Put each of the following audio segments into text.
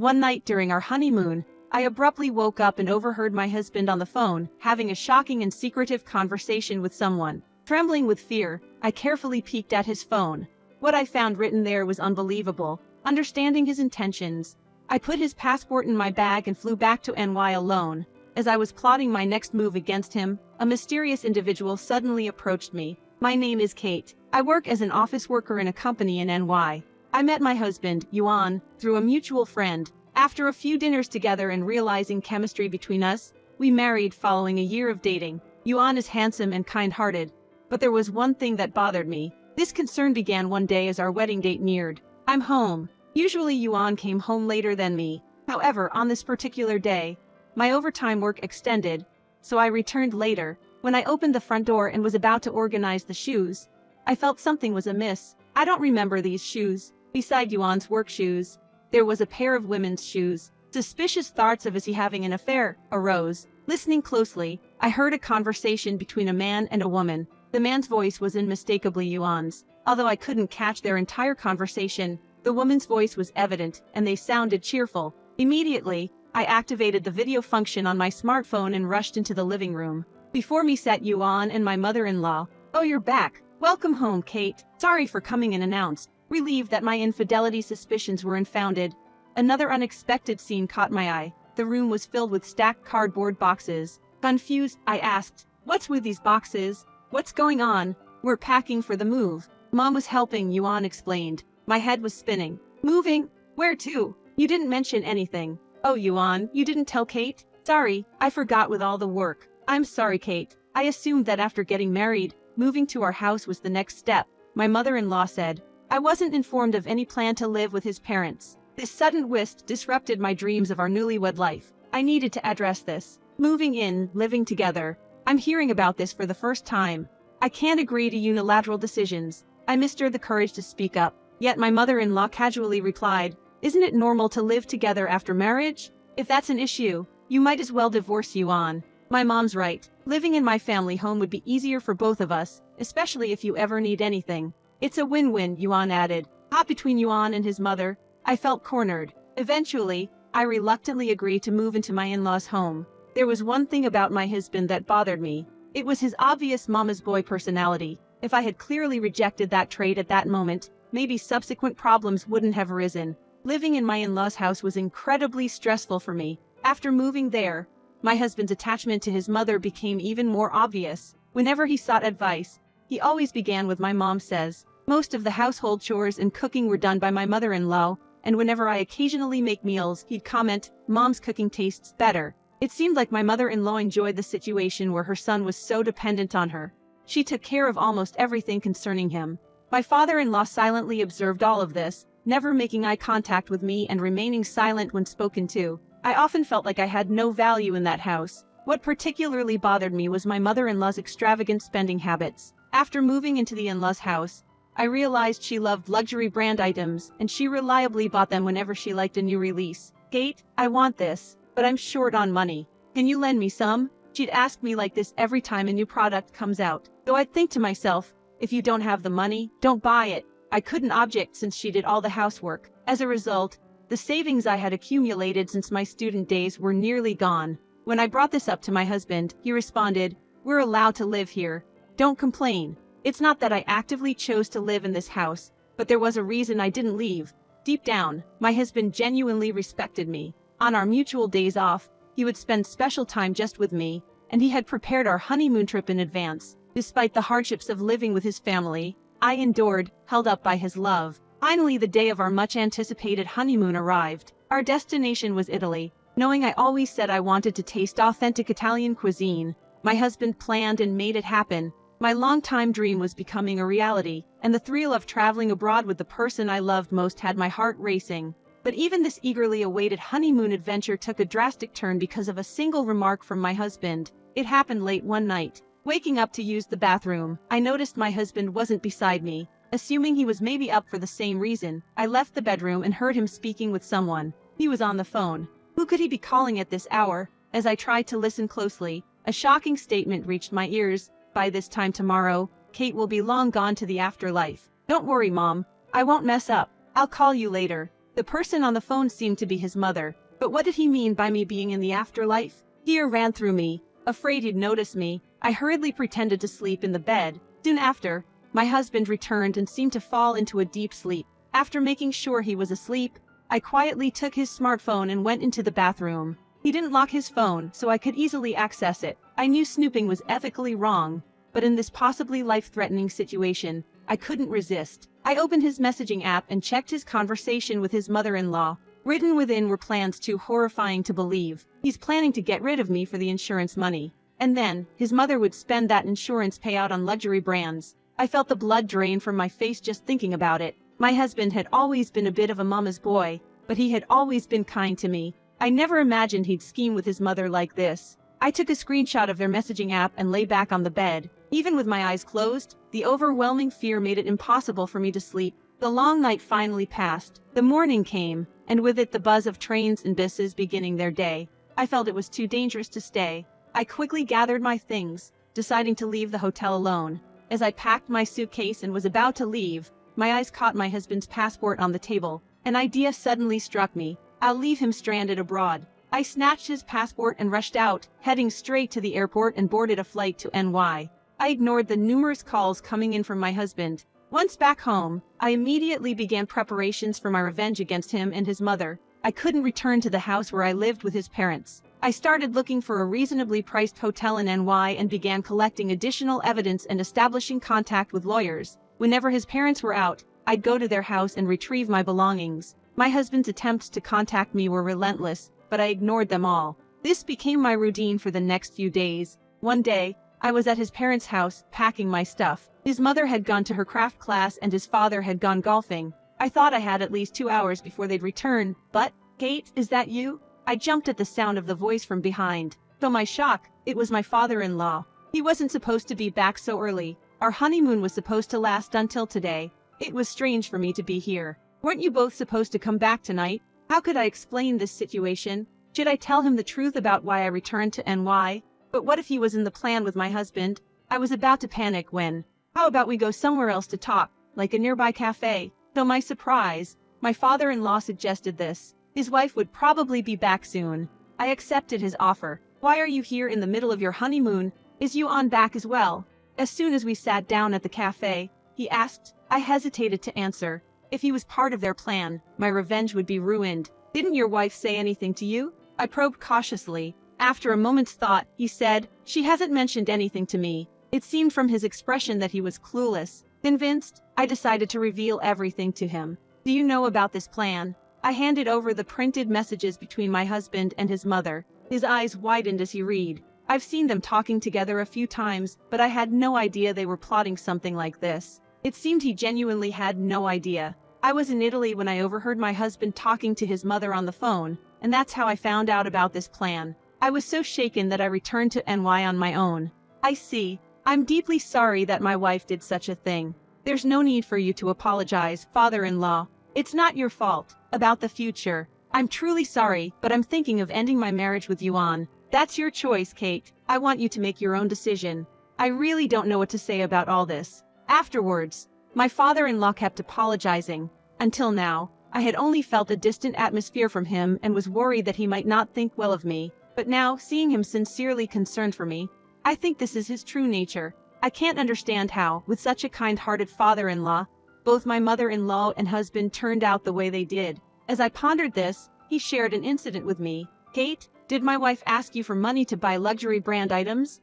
One night during our honeymoon, I abruptly woke up and overheard my husband on the phone, having a shocking and secretive conversation with someone. Trembling with fear, I carefully peeked at his phone. What I found written there was unbelievable. Understanding his intentions, I put his passport in my bag and flew back to NY alone. As I was plotting my next move against him, a mysterious individual suddenly approached me. My name is Kate. I work as an office worker in a company in NY. I met my husband, Yuan, through a mutual friend. After a few dinners together and realizing chemistry between us, we married following a year of dating. Yuan is handsome and kind-hearted. But there was one thing that bothered me. This concern began one day as our wedding date neared. I'm home. Usually Yuan came home later than me. However, on this particular day, my overtime work extended, so I returned later. When I opened the front door and was about to organize the shoes, I felt something was amiss. I don't remember these shoes. Beside Yuan's work shoes, there was a pair of women's shoes. Suspicious thoughts of is he having an affair arose. Listening closely, I heard a conversation between a man and a woman. The man's voice was unmistakably Yuan's. Although I couldn't catch their entire conversation, the woman's voice was evident, and they sounded cheerful. Immediately, I activated the video function on my smartphone and rushed into the living room. Before me sat Yuan and my mother-in-law. "Oh, you're back. Welcome home, Kate. Sorry for coming unannounced." Relieved that my infidelity suspicions were unfounded, another unexpected scene caught my eye. The room was filled with stacked cardboard boxes. Confused, I asked, "What's with these boxes? What's going on?" "We're packing for the move." Mom was helping, Yuan explained. My head was spinning. "Moving? Where to? You didn't mention anything." "Oh, Yuan, you didn't tell Kate?" "Sorry, I forgot with all the work." "I'm sorry, Kate. I assumed that after getting married, moving to our house was the next step," my mother-in-law said. "I wasn't informed of any plan to live with his parents." This sudden twist disrupted my dreams of our newlywed life. I needed to address this. Moving in, living together. I'm hearing about this for the first time. I can't agree to unilateral decisions. I mustered the courage to speak up. Yet my mother-in-law casually replied, "Isn't it normal to live together after marriage? If that's an issue, you might as well divorce Yuan." My mom's right. Living in my family home would be easier for both of us, especially if you ever need anything. "It's a win-win," Yuan added. Caught between Yuan and his mother, I felt cornered. Eventually, I reluctantly agreed to move into my in-laws' home. There was one thing about my husband that bothered me. It was his obvious mama's boy personality. If I had clearly rejected that trait at that moment, maybe subsequent problems wouldn't have arisen. Living in my in-laws' house was incredibly stressful for me. After moving there, my husband's attachment to his mother became even more obvious. Whenever he sought advice, he always began with "my mom says." Most of the household chores and cooking were done by my mother-in-law, and whenever I occasionally make meals, he'd comment, "Mom's cooking tastes better." It seemed like my mother-in-law enjoyed the situation where her son was so dependent on her. She took care of almost everything concerning him. My father-in-law silently observed all of this, never making eye contact with me and remaining silent when spoken to. I often felt like I had no value in that house. What particularly bothered me was my mother-in-law's extravagant spending habits. After moving into the in-laws' house, I realized she loved luxury brand items, and she reliably bought them whenever she liked a new release. "Kate, I want this, but I'm short on money. Can you lend me some?" She'd ask me like this every time a new product comes out. Though I'd think to myself, if you don't have the money, don't buy it. I couldn't object since she did all the housework. As a result, the savings I had accumulated since my student days were nearly gone. When I brought this up to my husband, he responded, "We're allowed to live here. Don't complain." It's not that I actively chose to live in this house, but there was a reason I didn't leave. Deep down, my husband genuinely respected me. On our mutual days off, he would spend special time just with me, and he had prepared our honeymoon trip in advance. Despite the hardships of living with his family, I endured, held up by his love. Finally, the day of our much-anticipated honeymoon arrived. Our destination was Italy. Knowing I always said I wanted to taste authentic Italian cuisine, my husband planned and made it happen. My long-time dream was becoming a reality, and the thrill of traveling abroad with the person I loved most had my heart racing. But even this eagerly awaited honeymoon adventure took a drastic turn because of a single remark from my husband. It happened late one night. Waking up to use the bathroom, I noticed my husband wasn't beside me. Assuming he was maybe up for the same reason, I left the bedroom and heard him speaking with someone. He was on the phone. Who could he be calling at this hour? As I tried to listen closely, a shocking statement reached my ears. "By this time tomorrow, Kate will be long gone to the afterlife." "Don't worry, Mom. I won't mess up. I'll call you later." The person on the phone seemed to be his mother. But what did he mean by me being in the afterlife? Fear ran through me. Afraid he'd notice me, I hurriedly pretended to sleep in the bed. Soon after, my husband returned and seemed to fall into a deep sleep. After making sure he was asleep, I quietly took his smartphone and went into the bathroom. He didn't lock his phone, so I could easily access it. I knew snooping was ethically wrong, but in this possibly life-threatening situation, I couldn't resist. I opened his messaging app and checked his conversation with his mother-in-law. Written within were plans too horrifying to believe. He's planning to get rid of me for the insurance money. And then, his mother would spend that insurance payout on luxury brands. I felt the blood drain from my face just thinking about it. My husband had always been a bit of a mama's boy, but he had always been kind to me. I never imagined he'd scheme with his mother like this. I took a screenshot of their messaging app and lay back on the bed. Even with my eyes closed, the overwhelming fear made it impossible for me to sleep. The long night finally passed. The morning came, and with it the buzz of trains and buses beginning their day. I felt it was too dangerous to stay. I quickly gathered my things, deciding to leave the hotel alone. As I packed my suitcase and was about to leave, my eyes caught my husband's passport on the table. An idea suddenly struck me. I'll leave him stranded abroad. I snatched his passport and rushed out, heading straight to the airport and boarded a flight to NY. I ignored the numerous calls coming in from my husband. Once back home, I immediately began preparations for my revenge against him and his mother. I couldn't return to the house where I lived with his parents. I started looking for a reasonably priced hotel in NY and began collecting additional evidence and establishing contact with lawyers. Whenever his parents were out, I'd go to their house and retrieve my belongings. My husband's attempts to contact me were relentless, but I ignored them all. This became my routine for the next few days. One day, I was at his parents' house, packing my stuff. His mother had gone to her craft class and his father had gone golfing. I thought I had at least 2 hours before they'd return, but, "Kate, is that you?" I jumped at the sound of the voice from behind. To my shock, it was my father-in-law. He wasn't supposed to be back so early. Our honeymoon was supposed to last until today. It was strange for me to be here. Weren't you both supposed to come back tonight? How could I explain this situation? Should I tell him the truth about why I returned to NY? But what if he was in the plan with my husband? I was about to panic when, "How about we go somewhere else to talk, like a nearby cafe?" To my surprise, my father-in-law suggested this. His wife would probably be back soon. I accepted his offer. "Why are you here in the middle of your honeymoon? Is Yuan back as well?" As soon as we sat down at the cafe, he asked. I hesitated to answer. If he was part of their plan, my revenge would be ruined. "Didn't your wife say anything to you?" I probed cautiously. After a moment's thought, he said, "She hasn't mentioned anything to me." It seemed from his expression that he was clueless. Convinced, I decided to reveal everything to him. "Do you know about this plan?" I handed over the printed messages between my husband and his mother. His eyes widened as he read. "I've seen them talking together a few times, but I had no idea they were plotting something like this." It seemed he genuinely had no idea. I was in Italy when I overheard my husband talking to his mother on the phone, and that's how I found out about this plan. I was so shaken that I returned to NY on my own. "I see. I'm deeply sorry that my wife did such a thing. There's no need for you to apologize, father-in-law. It's not your fault. About the future, I'm truly sorry, but I'm thinking of ending my marriage with Yuan. That's your choice, Kate. I want you to make your own decision. I really don't know what to say about all this." Afterwards, my father-in-law kept apologizing. Until now, I had only felt a distant atmosphere from him and was worried that he might not think well of me. But now, seeing him sincerely concerned for me, I think this is his true nature. I can't understand how, with such a kind-hearted father-in-law, both my mother-in-law and husband turned out the way they did. As I pondered this, he shared an incident with me. "Kate, did my wife ask you for money to buy luxury brand items?"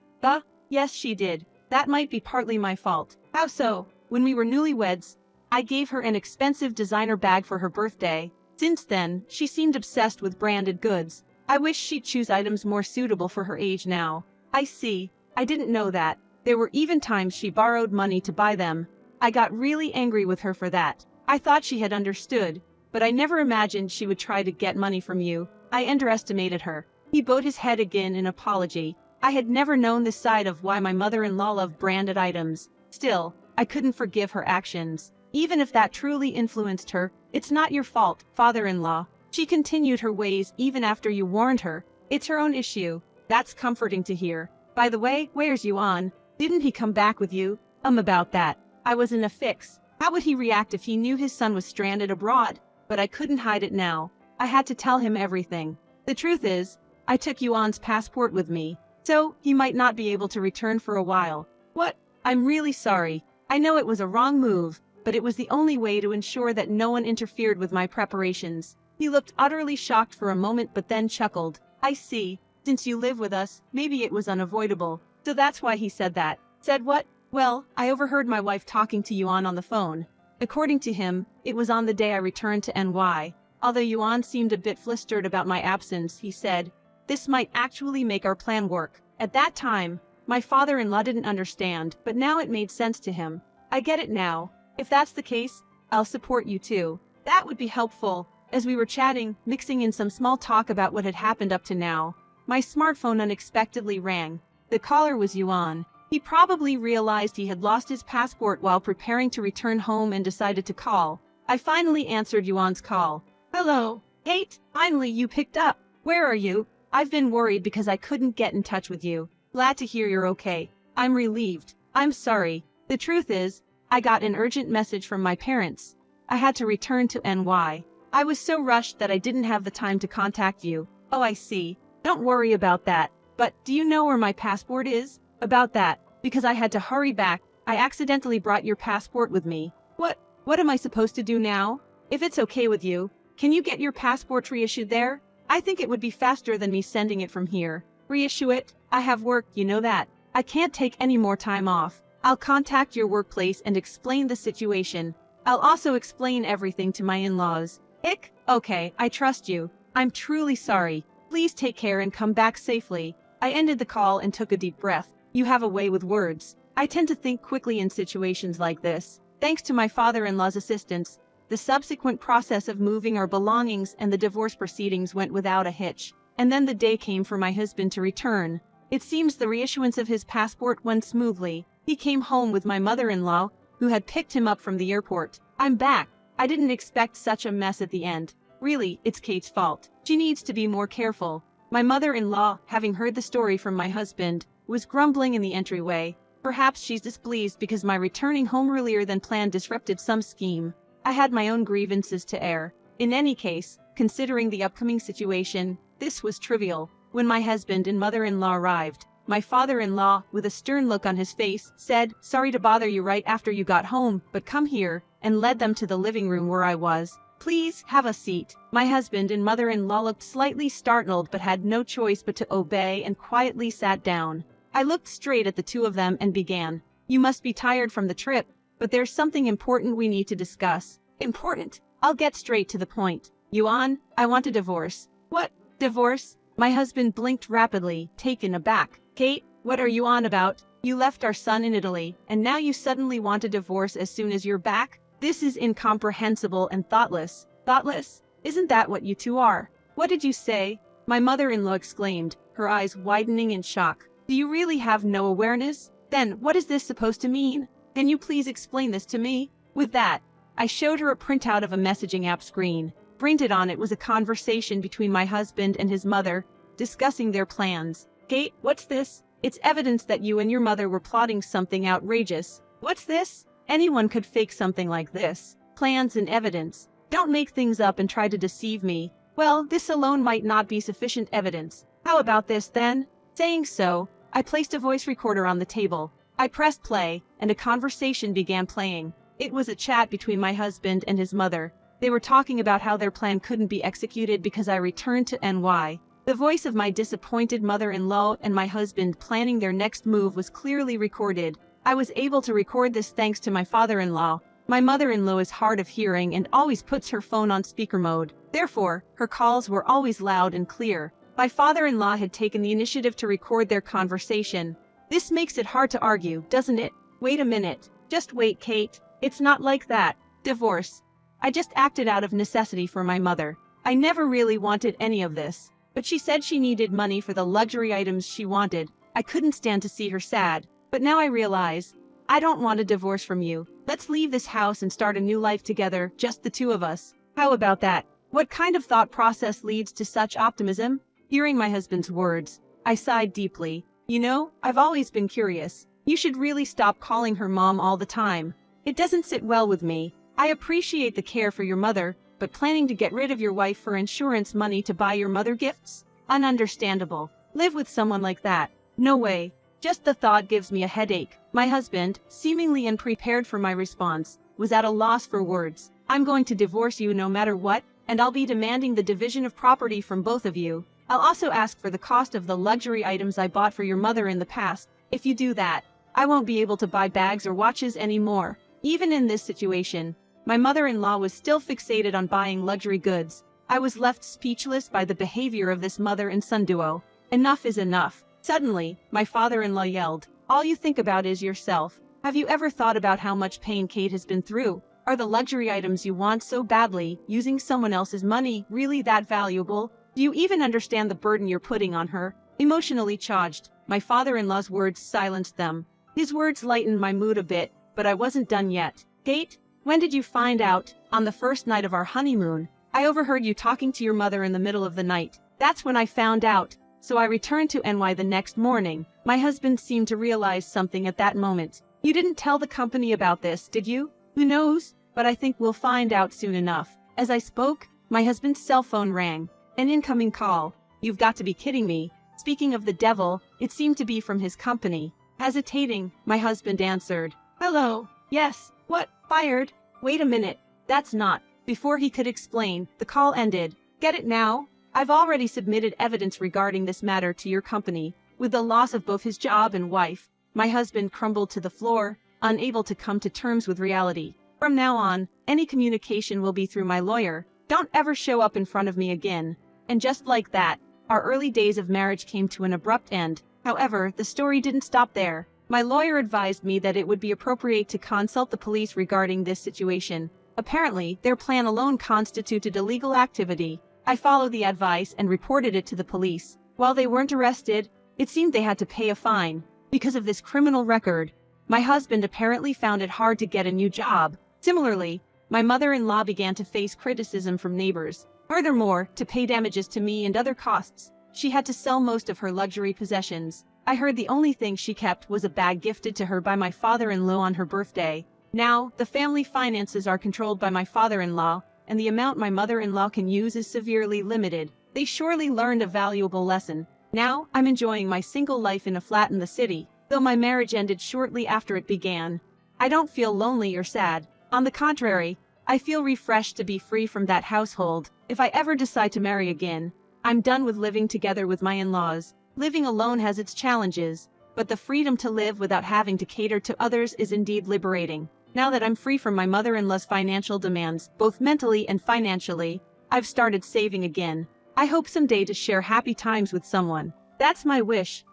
Yes, she did. That might be partly my fault." "How so?" "When we were newlyweds, I gave her an expensive designer bag for her birthday. Since then, she seemed obsessed with branded goods. I wish she'd choose items more suitable for her age now." "I see. I didn't know that. There were even times she borrowed money to buy them. I got really angry with her for that. I thought she had understood, but I never imagined she would try to get money from you. I underestimated her." He bowed his head again in apology. I had never known this side of why my mother-in-law loved branded items. Still, I couldn't forgive her actions. Even if that truly influenced her, it's not your fault, father-in-law. She continued her ways even after you warned her. It's her own issue. That's comforting to hear. By the way, where's Yuan? Didn't he come back with you? About that. I was in a fix. How would he react if he knew his son was stranded abroad? but I couldn't hide it now. I had to tell him everything. The truth is, I took Yuan's passport with me, so he might not be able to return for a while. What? I'm really sorry. I know it was a wrong move, but it was the only way to ensure that no one interfered with my preparations. He looked utterly shocked for a moment but then chuckled. I see. Since you live with us, maybe it was unavoidable. So that's why he said that. Said what? Well, I overheard my wife talking to Yuan on the phone. According to him, it was on the day I returned to NY. Although Yuan seemed a bit flustered about my absence, he said, "This might actually make our plan work." At that time, my father-in-law didn't understand, but now it made sense to him. I get it now. If that's the case, I'll support you too. That would be helpful. As we were chatting, mixing in some small talk about what had happened up to now, my smartphone unexpectedly rang. The caller was Yuan. He probably realized he had lost his passport while preparing to return home and decided to call. I finally answered Yuan's call. Hello, Kate, finally you picked up. Where are you? I've been worried because I couldn't get in touch with you. Glad to hear you're okay. I'm relieved. I'm sorry. The truth is, I got an urgent message from my parents. I had to return to NY. I was so rushed that I didn't have the time to contact you. Oh, I see. Don't worry about that. But do you know where my passport is? About that, because I had to hurry back, I accidentally brought your passport with me. What am I supposed to do now? If it's okay with you, can you get your passport reissued there? I think it would be faster than me sending it from here. Reissue it? I have work, you know that. I can't take any more time off. I'll contact your workplace and explain the situation. I'll also explain everything to my in-laws. Ick? Okay, I trust you. I'm truly sorry. Please take care and come back safely. I ended the call and took a deep breath. You have a way with words. I tend to think quickly in situations like this. Thanks to my father-in-law's assistance, the subsequent process of moving our belongings and the divorce proceedings went without a hitch. And then the day came for my husband to return. It seems the reissuance of his passport went smoothly. He came home with my mother-in-law, who had picked him up from the airport. I'm back. I didn't expect such a mess at the end. Really, it's Kate's fault. She needs to be more careful. My mother-in-law, having heard the story from my husband, was grumbling in the entryway. Perhaps she's displeased because my returning home earlier than planned disrupted some scheme. I had my own grievances to air. In any case, considering the upcoming situation, this was trivial. When my husband and mother-in-law arrived, my father-in-law, with a stern look on his face, said, "Sorry to bother you right after you got home, but come here," and led them to the living room where I was. "Please, have a seat." My husband and mother-in-law looked slightly startled but had no choice but to obey and quietly sat down. I looked straight at the two of them and began. "You must be tired from the trip, but there's something important we need to discuss." "Important? I'll get straight to the point. Yuan, I want a divorce." "What? Divorce?" My husband blinked rapidly, taken aback. "Kate, what are you on about? You left our son in Italy, and now you suddenly want a divorce as soon as you're back? This is incomprehensible and thoughtless." "Thoughtless? Isn't that what you two are?" "What did you say?" my mother-in-law exclaimed, her eyes widening in shock. "Do you really have no awareness? Then what is this supposed to mean? Can you please explain this to me?" With that, I showed her a printout of a messaging app screen. Printed on it was a conversation between my husband and his mother, discussing their plans. "Kate, what's this? It's evidence that you and your mother were plotting something outrageous." "What's this? Anyone could fake something like this. Plans and evidence. Don't make things up and try to deceive me." "Well, this alone might not be sufficient evidence. How about this then?" Saying so, I placed a voice recorder on the table. I pressed play, and a conversation began playing. It was a chat between my husband and his mother. They were talking about how their plan couldn't be executed because I returned to NY. The voice of my disappointed mother-in-law and my husband planning their next move was clearly recorded. I was able to record this thanks to my father-in-law. My mother-in-law is hard of hearing and always puts her phone on speaker mode. Therefore, her calls were always loud and clear. My father-in-law had taken the initiative to record their conversation. This makes it hard to argue, doesn't it? Wait a minute. Just wait, Kate. It's not like that. Divorce. I just acted out of necessity for my mother. I never really wanted any of this. But she said she needed money for the luxury items she wanted. I couldn't stand to see her sad. But now I realize, I don't want a divorce from you. Let's leave this house and start a new life together, just the two of us. How about that? What kind of thought process leads to such optimism? Hearing my husband's words, I sighed deeply. You know, I've always been curious. You should really stop calling her mom all the time. It doesn't sit well with me. I appreciate the care for your mother, but planning to get rid of your wife for insurance money to buy your mother gifts? Ununderstandable. Live with someone like that? No way. Just the thought gives me a headache. My husband, seemingly unprepared for my response, was at a loss for words. I'm going to divorce you no matter what, and I'll be demanding the division of property from both of you. I'll also ask for the cost of the luxury items I bought for your mother in the past. If you do that, I won't be able to buy bags or watches anymore. Even in this situation, my mother-in-law was still fixated on buying luxury goods. I was left speechless by the behavior of this mother and son duo. Enough is enough. Suddenly, my father-in-law yelled, "All you think about is yourself. Have you ever thought about how much pain Kate has been through? Are the luxury items you want so badly, using someone else's money, really that valuable? Do you even understand the burden you're putting on her?" Emotionally charged, my father-in-law's words silenced them. His words lightened my mood a bit, but I wasn't done yet. "Kate, when did you find out?" "On the first night of our honeymoon. I overheard you talking to your mother in the middle of the night. That's when I found out. So I returned to NY the next morning." My husband seemed to realize something at that moment. "You didn't tell the company about this, did you?" "Who knows? But I think we'll find out soon enough." As I spoke, my husband's cell phone rang. An incoming call. "You've got to be kidding me." Speaking of the devil, it seemed to be from his company. Hesitating, my husband answered. "Hello. Yes. What? Fired? Wait a minute. That's not." Before he could explain, the call ended. "Get it now? I've already submitted evidence regarding this matter to your company." With the loss of both his job and wife, my husband crumbled to the floor, unable to come to terms with reality. "From now on, any communication will be through my lawyer. Don't ever show up in front of me again." And just like that, our early days of marriage came to an abrupt end. However, the story didn't stop there. My lawyer advised me that it would be appropriate to consult the police regarding this situation. Apparently, their plan alone constituted illegal activity. I followed the advice and reported it to the police. While they weren't arrested, it seemed they had to pay a fine. Because of this criminal record, my husband apparently found it hard to get a new job. Similarly, my mother-in-law began to face criticism from neighbors. Furthermore, to pay damages to me and other costs, she had to sell most of her luxury possessions. I heard the only thing she kept was a bag gifted to her by my father-in-law on her birthday. Now, the family finances are controlled by my father-in-law, and the amount my mother-in-law can use is severely limited. They surely learned a valuable lesson. Now, I'm enjoying my single life in a flat in the city, though my marriage ended shortly after it began. I don't feel lonely or sad. On the contrary, I feel refreshed to be free from that household. If I ever decide to marry again, I'm done with living together with my in-laws. Living alone has its challenges, but the freedom to live without having to cater to others is indeed liberating. Now that I'm free from my mother-in-law's financial demands, both mentally and financially, I've started saving again. I hope someday to share happy times with someone. That's my wish.